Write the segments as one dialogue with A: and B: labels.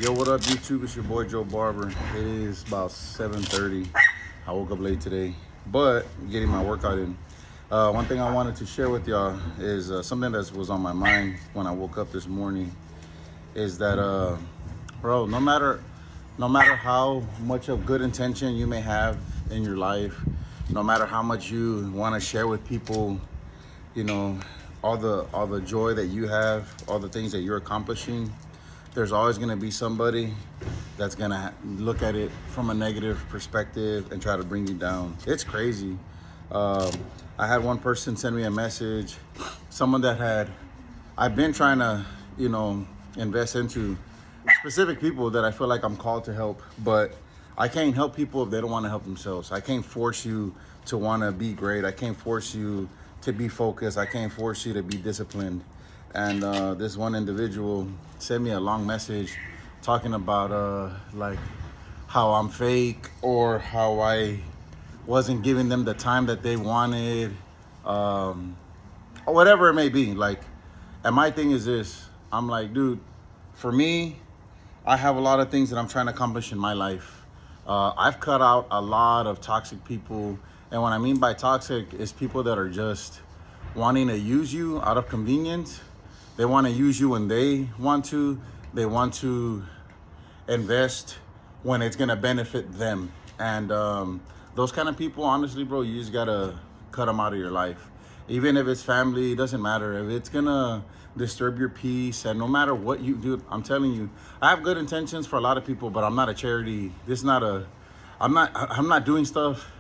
A: Yo, what up, YouTube? It's your boy Joe Barber. It is about 7:30. I woke up late today, but getting my workout in. One thing I wanted to share with y'all is something that was on my mind when I woke up this morning. Is that, bro, no matter how much of good intention you may have in your life, no matter how much you want to share with people, you know, all the joy that you have, all the things that you're accomplishing, there's always going to be somebody that's going to look at it from a negative perspective and try to bring you down. It's crazy. I had one person send me a message, someone that I've been trying to, you know, invest into specific people that I feel like I'm called to help, but I can't help people if they don't want to help themselves. I can't force you to want to be great. I can't force you to be focused. I can't force you to be disciplined. And this one individual sent me a long message talking about like how I'm fake or how I wasn't giving them the time that they wanted, or whatever it may be. Like, and my thing is this, I'm like, dude, for me, I have a lot of things that I'm trying to accomplish in my life. I've cut out a lot of toxic people. And what I mean by toxic is people that are just wanting to use you out of convenience. They want to use you when they want to. They want to invest when it's going to benefit them. And those kind of people, honestly, bro, you just got to cut them out of your life. Even if it's family, it doesn't matter. If it's going to disturb your peace, and no matter what you do, I'm telling you, I have good intentions for a lot of people, but I'm not a charity. I'm not doing stuff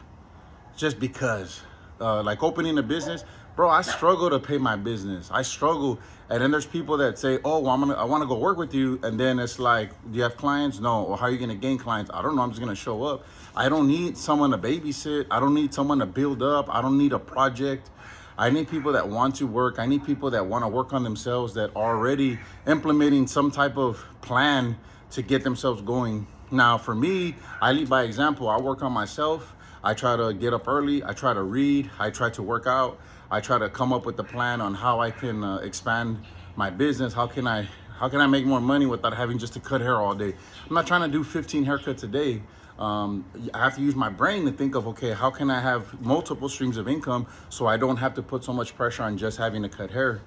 A: just because. Like opening a business, bro, I struggle to pay my business. I struggle. And then there's people that say, oh, well, I want to go work with you. And then it's like, do you have clients? No. Or how are you going to gain clients? I don't know. I'm just going to show up. I don't need someone to babysit. I don't need someone to build up. I don't need a project. I need people that want to work. I need people that want to work on themselves, that are already implementing some type of plan to get themselves going. Now, for me, I lead by example. I work on myself. I try to get up early. I try to read. I try to work out. I try to come up with a plan on how I can expand my business. How can I make more money without having just to cut hair all day? I'm not trying to do 15 haircuts a day. I have to use my brain to think of, okay, how can I have multiple streams of income so I don't have to put so much pressure on just having to cut hair?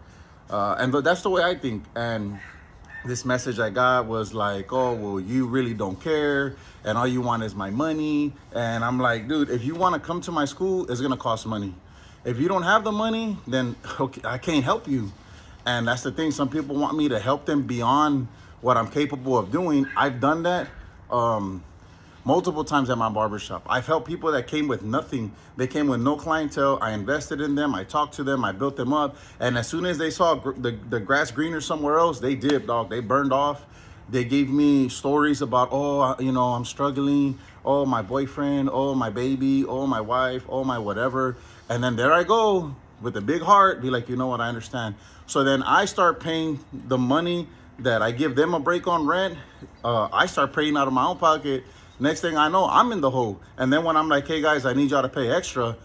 A: And that's the way I think. And this message I got was like, oh, well, you really don't care, and all you want is my money. And I'm like, dude, if you want to come to my school, it's going to cost money. If you don't have the money, then okay, I can't help you. And that's the thing. Some people want me to help them beyond what I'm capable of doing. I've done that multiple times at my barbershop. I've helped people that came with nothing. They came with no clientele. I invested in them. I talked to them. I built them up. And as soon as they saw the grass greener somewhere else, they dipped, dog. They burned off. They gave me stories about, oh, you know, I'm struggling. Oh, my boyfriend. Oh, my baby. Oh, my wife. Oh, my whatever. And then there I go with a big heart, be like, you know what, I understand. So then I start paying the money that I give them a break on rent. I start paying out of my own pocket. Next thing I know, I'm in the hole. And then when I'm like, hey guys, I need y'all to pay extra,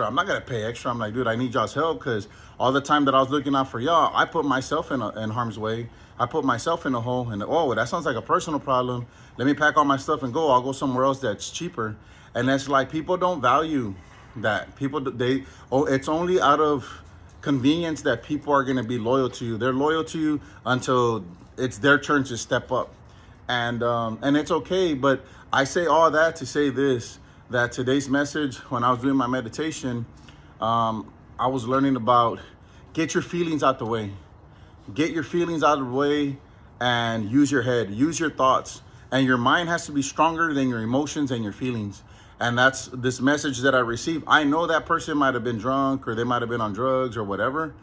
A: I'm not gonna pay extra. I'm like, dude, I need y'all's help, because all the time that I was looking out for y'all, I put myself in harm's way. I put myself in a hole, and oh, that sounds like a personal problem. Let me pack all my stuff and go. I'll go somewhere else that's cheaper. And that's like, people don't value that. It's only out of convenience that people are gonna be loyal to you. They're loyal to you until it's their turn to step up. And it's okay, but I say all that to say this, that today's message, when I was doing my meditation, I was learning about get your feelings out the way. Get your feelings out of the way and use your head, use your thoughts. And your mind has to be stronger than your emotions and your feelings. And that's this message that I received. I know that person might have been drunk, or they might have been on drugs or whatever.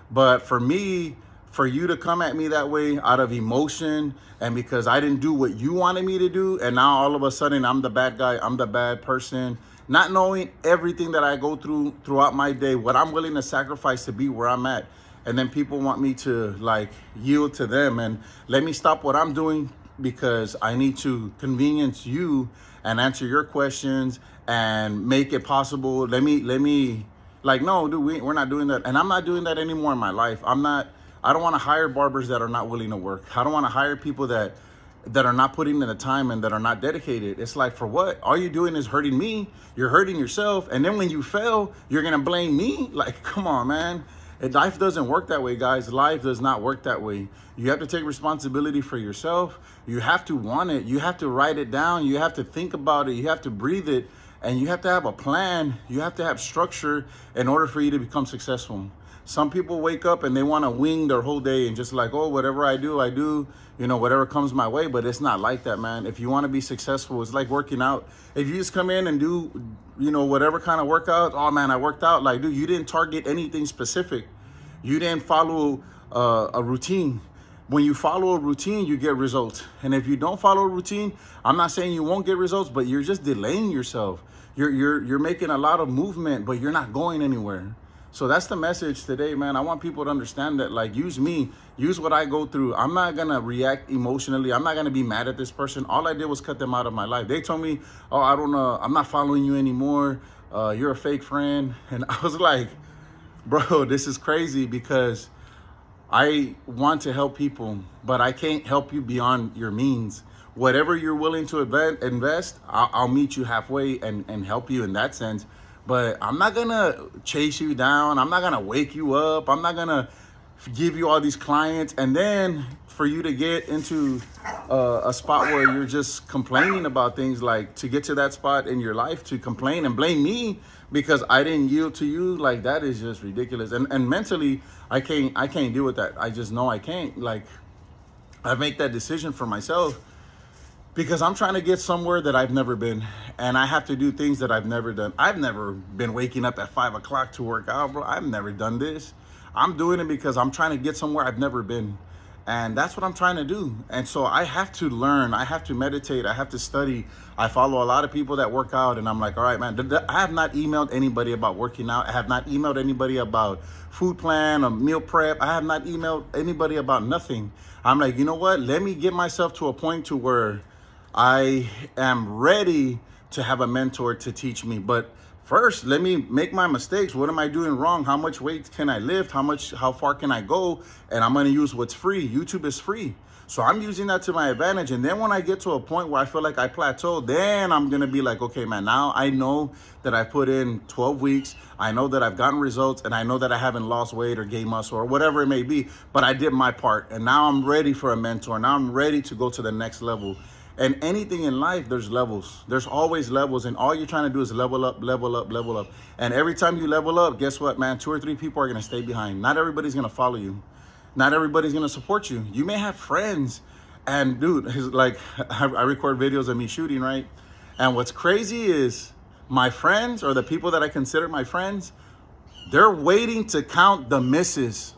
A: But for me, for you to come at me that way out of emotion, and because I didn't do what you wanted me to do, and now all of a sudden I'm the bad guy, I'm the bad person, not knowing everything that I go through throughout my day, what I'm willing to sacrifice to be where I'm at. And then people want me to like yield to them and let me stop what I'm doing because I need to convenience you and answer your questions and make it possible. Let me like, no, dude, we're not doing that. And I'm not doing that anymore in my life. I don't want to hire barbers that are not willing to work. I don't want to hire people that that are not putting in the time and that are not dedicated. It's like, for what? All you're doing is hurting me. You're hurting yourself. And then when you fail, you're going to blame me? Like, come on, man. Life doesn't work that way, guys. Life does not work that way. You have to take responsibility for yourself. You have to want it. You have to write it down. You have to think about it. You have to breathe it. And you have to have a plan. You have to have structure in order for you to become successful. Some people wake up and they want to wing their whole day and just like, oh, whatever I do, you know, whatever comes my way. But it's not like that, man. If you want to be successful, it's like working out. If you just come in and do, you know, whatever kind of workout, oh man, I worked out. Like, dude, you didn't target anything specific. You didn't follow a routine. When you follow a routine, you get results. And if you don't follow a routine, I'm not saying you won't get results, but you're just delaying yourself. You're making a lot of movement, but you're not going anywhere. So that's the message today, man. I want people to understand that, like, use me, use what I go through. I'm not going to react emotionally. I'm not going to be mad at this person. All I did was cut them out of my life. They told me, oh, I don't know, I'm not following you anymore. You're a fake friend. And I was like, bro, this is crazy, because I want to help people, but I can't help you beyond your means. Whatever you're willing to invest, I'll meet you halfway and help you in that sense. But I'm not going to chase you down. I'm not going to wake you up. I'm not going to give you all these clients. And then for you to get into a spot where you're just complaining about things, like to get to that spot in your life to complain and blame me because I didn't yield to you, like that is just ridiculous. And mentally, I can't deal with that. I just know I can't. Like, I make that decision for myself, because I'm trying to get somewhere that I've never been, and I have to do things that I've never done. I've never been waking up at 5 o'clock to work out, bro. I've never done this. I'm doing it because I'm trying to get somewhere I've never been. And that's what I'm trying to do. And so I have to learn. I have to meditate. I have to study. I follow a lot of people that work out, and I'm like, all right, man, I have not emailed anybody about working out. I have not emailed anybody about food plan or meal prep. I have not emailed anybody about nothing. I'm like, you know what? Let me get myself to a point to where I am ready to have a mentor to teach me. But first, let me make my mistakes. What am I doing wrong? How much weight can I lift? How far can I go? And I'm going to use what's free. YouTube is free. So I'm using that to my advantage. And then when I get to a point where I feel like I plateau, then I'm going to be like, okay, man, now I know that I put in 12 weeks. I know that I've gotten results, and I know that I haven't lost weight or gained muscle or whatever it may be, but I did my part. And now I'm ready for a mentor. Now I'm ready to go to the next level. And anything in life, there's levels. There's always levels. And all you're trying to do is level up, level up, level up. And every time you level up, guess what, man? 2 or 3 people are going to stay behind. Not everybody's going to follow you. Not everybody's going to support you. You may have friends. And dude, like, I record videos of me shooting, right? And what's crazy is my friends, or the people that I consider my friends, they're waiting to count the misses.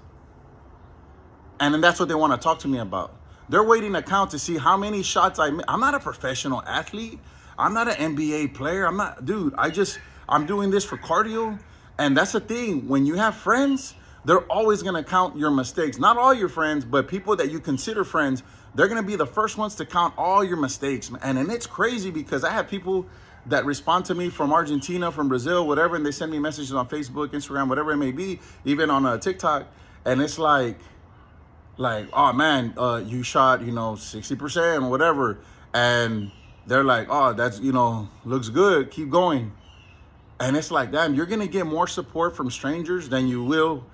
A: And then that's what they want to talk to me about. They're waiting to count to see how many shots I made. I'm not a professional athlete. I'm not an NBA player. I'm doing this for cardio. And that's the thing. When you have friends, they're always going to count your mistakes. Not all your friends, but people that you consider friends, they're going to be the first ones to count all your mistakes. And it's crazy, because I have people that respond to me from Argentina, from Brazil, whatever, and they send me messages on Facebook, Instagram, whatever it may be, even on TikTok. And it's like, oh man, you shot, 60% or whatever. And they're like, oh, that's, looks good. Keep going. And it's like, damn, you're going to get more support from strangers than you will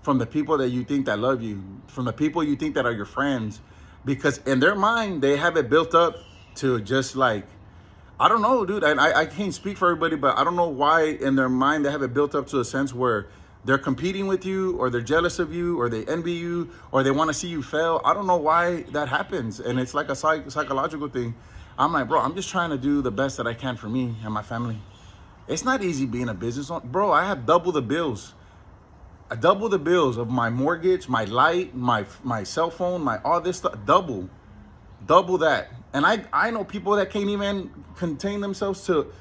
A: from the people that you think that love you, from the people you think that are your friends. Because in their mind, they have it built up to just like, I don't know, dude. And I can't speak for everybody, but I don't know why in their mind they have it built up to a sense where they're competing with you, or they're jealous of you, or they envy you, or they want to see you fail. I don't know why that happens. And it's like a psychological thing. I'm like, bro, I'm just trying to do the best that I can for me and my family. It's not easy being a business owner. Bro, I have double the bills. I double the bills of my mortgage, my light, my cell phone, my all this stuff. Double that. And I know people that can't even contain themselves to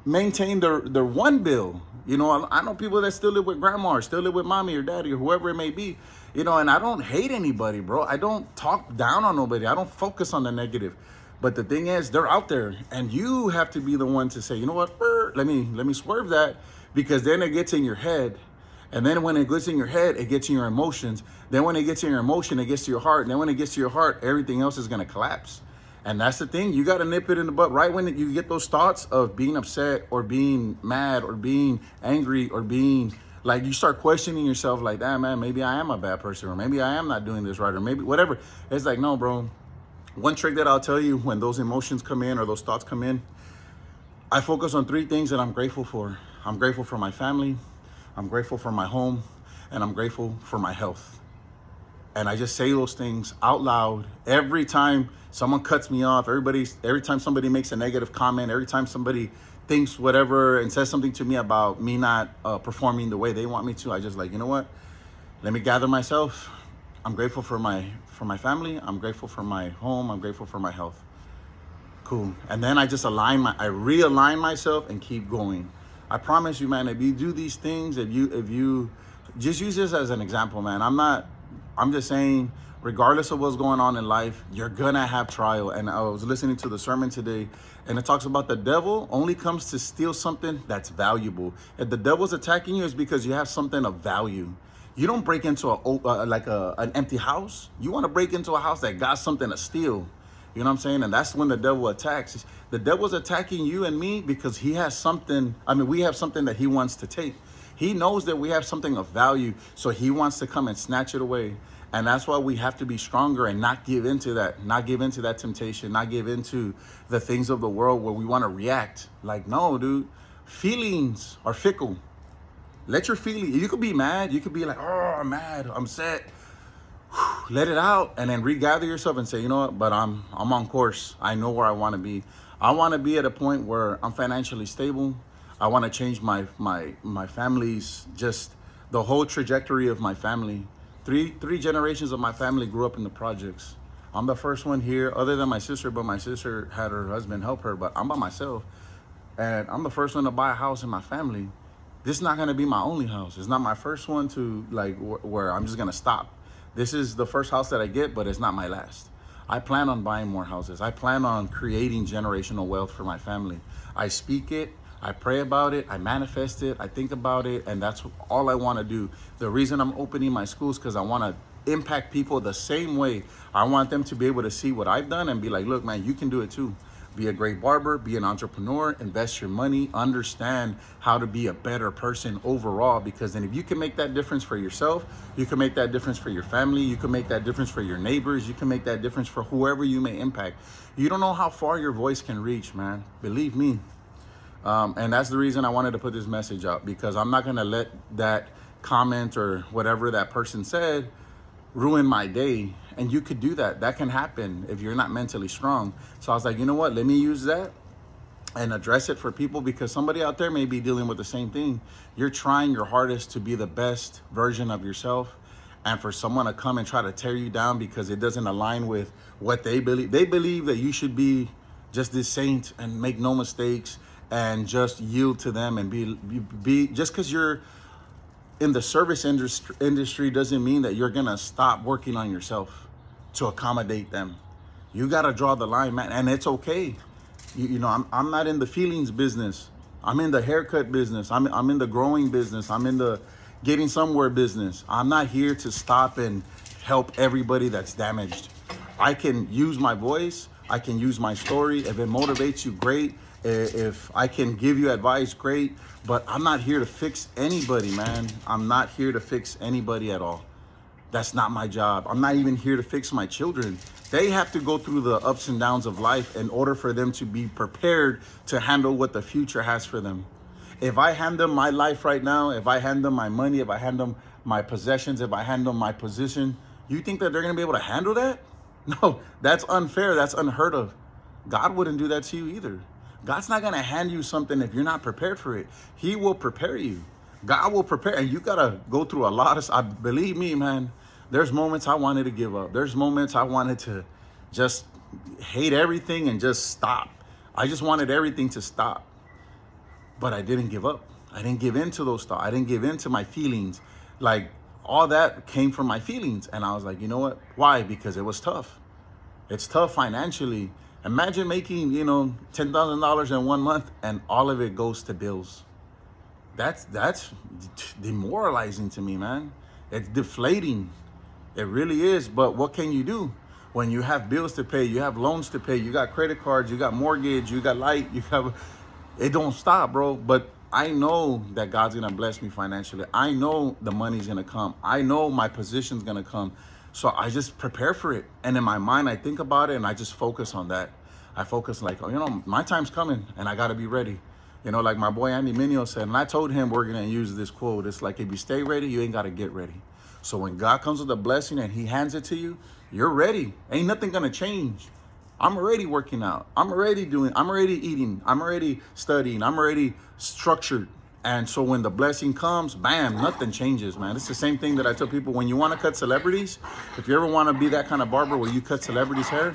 A: maintain their one bill. I know people that still live with grandma, or still live with mommy or daddy, or whoever it may be, and I don't hate anybody, bro. I don't talk down on nobody. I don't focus on the negative. But the thing is, they're out there, and you have to be the one to say, you know what, let me swerve that, because then it gets in your head. And then when it gets in your head, it gets in your emotions. Then when it gets in your emotion, it gets to your heart. And then when it gets to your heart, everything else is going to collapse. And that's the thing. You got to nip it in the butt right when you get those thoughts of being upset or being mad or being angry or being like, you start questioning yourself like, damn, man, maybe I am a bad person, or maybe I am not doing this right, or maybe whatever. It's like, no, bro. One trick that I'll tell you when those emotions come in or those thoughts come in, I focus on 3 things that I'm grateful for. I'm grateful for my family, I'm grateful for my home, and I'm grateful for my health. And I just say those things out loud every time someone cuts me off, every time somebody makes a negative comment, every time somebody thinks whatever and says something to me about me not performing the way they want me to. I just like, you know what? Let me gather myself. I'm grateful for my family. I'm grateful for my home. I'm grateful for my health. Cool. And then I just I realign myself and keep going. I promise you, man, if you do these things, if you just use this as an example, man, I'm just saying, regardless of what's going on in life, you're gonna have trial. And I was listening to the sermon today, and it talks about the devil only comes to steal something that's valuable. If the devil's attacking you, it's because you have something of value. You don't break into an empty house. You want to break into a house that got something to steal. You know what I'm saying? And that's when the devil attacks. The devil's attacking you and me because he has something. I mean, we have something that he wants to take. He knows that we have something of value, so he wants to come and snatch it away. And that's why we have to be stronger and not give into that, temptation, not give into the things of the world where we want to react. Like, no, dude, feelings are fickle. Let your feelings, you could be mad. You could be like, oh, I'm mad, I'm sad. Let it out and then regather yourself and say, you know what, but I'm on course. I know where I want to be. I want to be at a point where I'm financially stable. I want to change my family's, just the whole trajectory of my family. Three generations of my family grew up in the projects. I'm the first one here, other than my sister, but my sister had her husband help her, but I'm by myself. And I'm the first one to buy a house in my family. This is not going to be my only house. It's not my first one to like where I'm just going to stop. This is the first house that I get, but it's not my last. I plan on buying more houses. I plan on creating generational wealth for my family. I speak it. I pray about it. I manifest it. I think about it. And that's all I want to do. The reason I'm opening my schools because I want to impact people the same way. I want them to be able to see what I've done and be like, look, man, you can do it too. Be a great barber, be an entrepreneur, invest your money, understand how to be a better person overall, because then if you can make that difference for yourself, you can make that difference for your family, you can make that difference for your neighbors, you can make that difference for whoever you may impact. You don't know how far your voice can reach, man. Believe me. And that's the reason I wanted to put this message out, because I'm not going to let that comment or whatever that person said ruin my day. And you could do that. That can happen if you're not mentally strong. So I was like, you know what? Let me use that and address it for people, because somebody out there may be dealing with the same thing. You're trying your hardest to be the best version of yourself. And for someone to come and try to tear you down because it doesn't align with what they believe that you should be just this saint and make no mistakes and just yield to them and be just because you're in the service industry doesn't mean that you're gonna stop working on yourself to accommodate them. You gotta draw the line, man, and it's okay. You know, I'm not in the feelings business. I'm in the haircut business. I'm in the growing business. I'm in the getting somewhere business. I'm not here to stop and help everybody that's damaged. I can use my voice. I can use my story. If it motivates you, great. If I can give you advice, great. But I'm not here to fix anybody, man. I'm not here to fix anybody at all. That's not my job. I'm not even here to fix my children. They have to go through the ups and downs of life in order for them to be prepared to handle what the future has for them. If I hand them my life right now, if I hand them my money, if I hand them my possessions, if I hand them my position, you think that they're going to be able to handle that? No, that's unfair. That's unheard of. God wouldn't do that to you either. God's not going to hand you something if you're not prepared for it. He will prepare you. God will prepare. And you got to go through a lot of, believe me, man, there's moments I wanted to give up. There's moments I wanted to just hate everything and just stop. I just wanted everything to stop. But I didn't give up. I didn't give in to those thoughts. I didn't give in to my feelings. Like, all that came from my feelings. And I was like, you know what? Why? Because it was tough. It's tough financially. Imagine making, you know, $10,000 in 1 month and all of it goes to bills. That's demoralizing to me, man. It's deflating. It really is. But what can you do? when you have bills to pay, you have loans to pay, you got credit cards, you got mortgage, you got light, it don't stop, bro. But I know that God's gonna bless me financially. I know the money's gonna come. I know my position's gonna come. So I just prepare for it. And in my mind, I think about it and I just focus on that. I focus like, oh, you know, my time's coming and I gotta be ready. You know, like my boy Andy Mineo said, and I told him we're gonna use this quote. It's like, if you stay ready, you ain't gotta get ready. So when God comes with a blessing and he hands it to you, you're ready. Ain't nothing gonna change. I'm already working out. I'm already eating. I'm already studying. I'm already structured. And so when the blessing comes, bam, nothing changes, man. It's the same thing that I tell people when you want to cut celebrities. If you ever want to be that kind of barber where you cut celebrities' hair,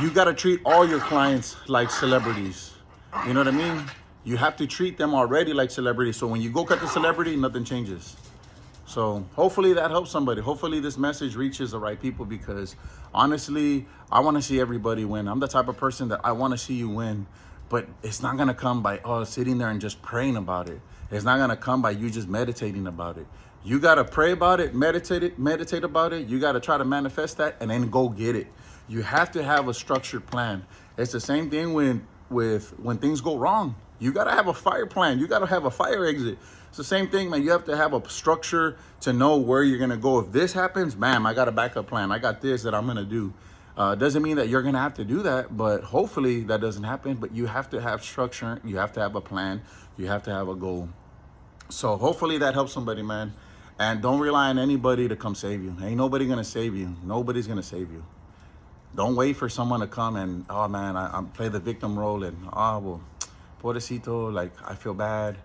A: you got to treat all your clients like celebrities. You know what I mean? You have to treat them already like celebrities. So when you go cut the celebrity, nothing changes. So hopefully that helps somebody. Hopefully this message reaches the right people, because honestly, I want to see everybody win. I'm the type of person that I want to see you win, but it's not going to come by sitting there and just praying about it. It's not going to come by you just meditating about it. You got to pray about it, meditate about it. You got to try to manifest that and then go get it. You have to have a structured plan. It's the same thing when things go wrong. You got to have a fire plan. You got to have a fire exit. It's the same thing, man. You have to have a structure to know where you're going to go. If this happens, bam, I got a backup plan. I got this that I'm going to do. Doesn't mean that you're going to have to do that, but hopefully that doesn't happen. But you have to have structure. You have to have a plan. You have to have a goal. So hopefully that helps somebody, man. And don't rely on anybody to come save you. Ain't nobody going to save you. Nobody's going to save you. Don't wait for someone to come and, oh, man, I play the victim role and, oh, well, pobrecito, like, I feel bad.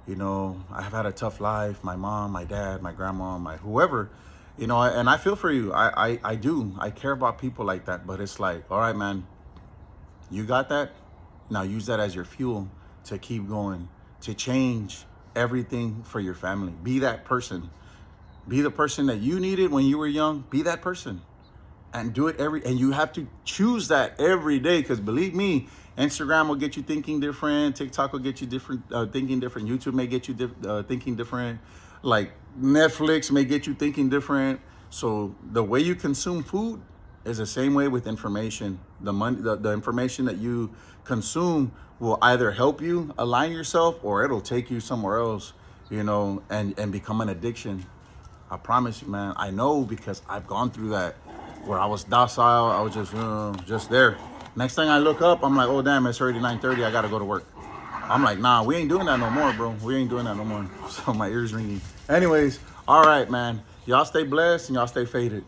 A: You know, I've had a tough life. My mom, my dad, my grandma, my whoever, you know, and I feel for you. I do. I care about people like that. But it's like, all right, man, you got that. Now use that as your fuel to keep going, to change everything for your family. Be that person. Be the person that you needed when you were young. Be that person. And do it and you have to choose that every day, because believe me, Instagram will get you thinking different. TikTok will get you thinking different. YouTube may get you thinking different. Like Netflix may get you thinking different. So the way you consume food is the same way with information. The information that you consume will either help you align yourself or it'll take you somewhere else, you know, and become an addiction. I promise you, man. I know, because I've gone through that, where I was docile. I was just there. Next thing I look up, I'm like, oh, damn, it's already 9:30. I got to go to work. I'm like, nah, we ain't doing that no more, bro. We ain't doing that no more. So my ears ringing. Anyways, all right, man. Y'all stay blessed and y'all stay faded.